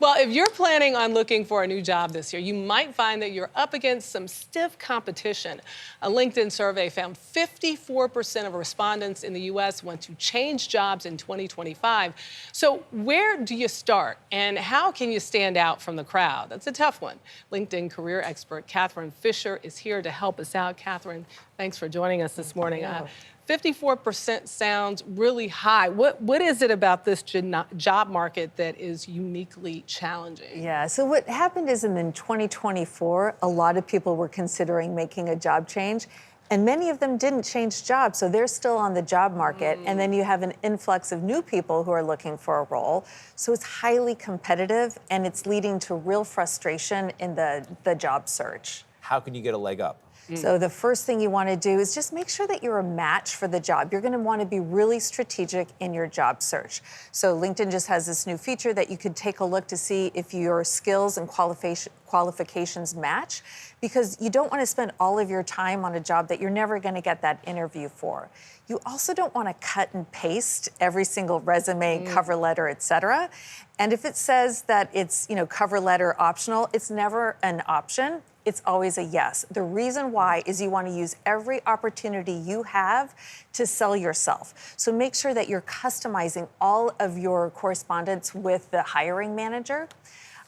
Well, if you're planning on looking for a new job this year, you might find that you're up against some stiff competition. A LinkedIn survey found 54% of respondents in the U.S. want to change jobs in 2025. So where do you start, and how can you stand out from the crowd? That's a tough one. LinkedIn career expert Catherine Fisher is here to help us out. Catherine, thanks for joining us this morning. 54% sounds really high. What is it about this job market that is uniquely challenging? Yeah, so what happened is in 2024, a lot of people were considering making a job change, and many of them didn't change jobs, so they're still on the job market. And then you have an influx of new people who are looking for a role. So it's highly competitive, and it's leading to real frustration in the job search. How can you get a leg up? So the first thing you want to do is just make sure that you're a match for the job. You're going to want to be really strategic in your job search. So LinkedIn just has this new feature that you could take a look to see if your skills and qualifications match, because you don't want to spend all of your time on a job that you're never going to get that interview for. You also don't want to cut and paste every single resume, cover letter, et cetera. And if it says that it's, cover letter optional, it's never an option. It's always a yes. The reason why is you want to use every opportunity you have to sell yourself. So make sure that you're customizing all of your correspondence with the hiring manager.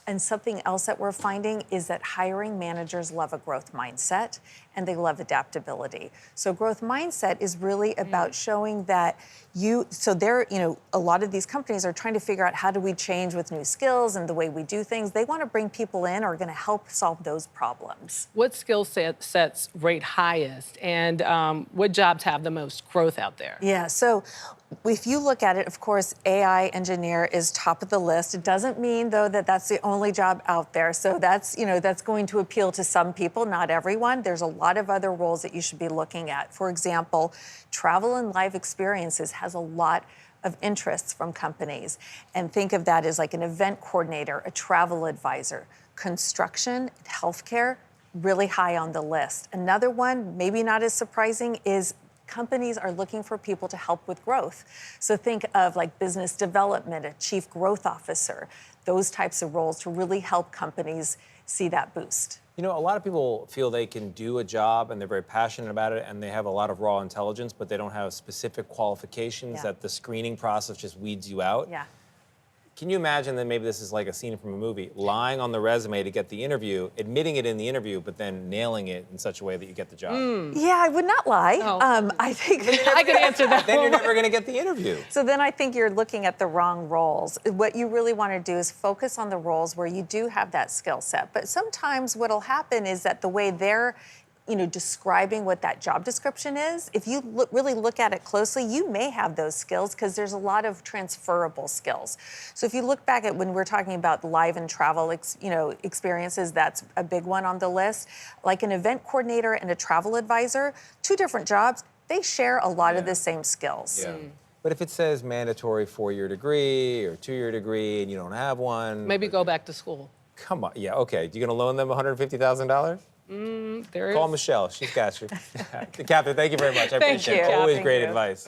And something else that we're finding is that hiring managers love a growth mindset and they love adaptability. So growth mindset is really about showing that a lot of these companies are trying to figure out how do we change with new skills and the way we do things. They want to bring people in who are going to help solve those problems. What skill sets rate highest, and what jobs have the most growth out there? Yeah, so if you look at it, of course, AI engineer is top of the list. It doesn't mean, though, that that's the only job out there. So that's going to appeal to some people, not everyone. There's a lot of other roles that you should be looking at. For example, travel and live experiences has a lot of interests from companies. And think of that as like an event coordinator, a travel advisor. Construction, healthcare, really high on the list. Another one, maybe not as surprising, is companies are looking for people to help with growth. So think of like business development, a chief growth officer, those types of roles to really help companies see that boost. A lot of people feel they can do a job and they're very passionate about it and they have a lot of raw intelligence, but they don't have specific qualifications that the screening process just weeds you out. Yeah. Can you imagine that maybe this is like a scene from a movie, lying on the resume to get the interview, admitting it in the interview, but then nailing it in such a way that you get the job? Yeah, I would not lie. I think I can answer that. Then you're never going to get the interview. So then I think you're looking at the wrong roles. What you really want to do is focus on the roles where you do have that skill set. But sometimes what'll happen is that the way they're describing what that job description is, if you really look at it closely, you may have those skills because there's a lot of transferable skills. So if you look back at when we're talking about live and travel, experiences, that's a big one on the list. Like an event coordinator and a travel advisor, two different jobs, they share a lot of the same skills. Yeah. But if it says mandatory 4-year degree or 2-year degree and you don't have one. Maybe go back to school. Come on. Yeah, okay. You going to loan them $150,000? There is. Call Michelle. She's got you. Catherine, thank you very much. I appreciate it. Always great advice.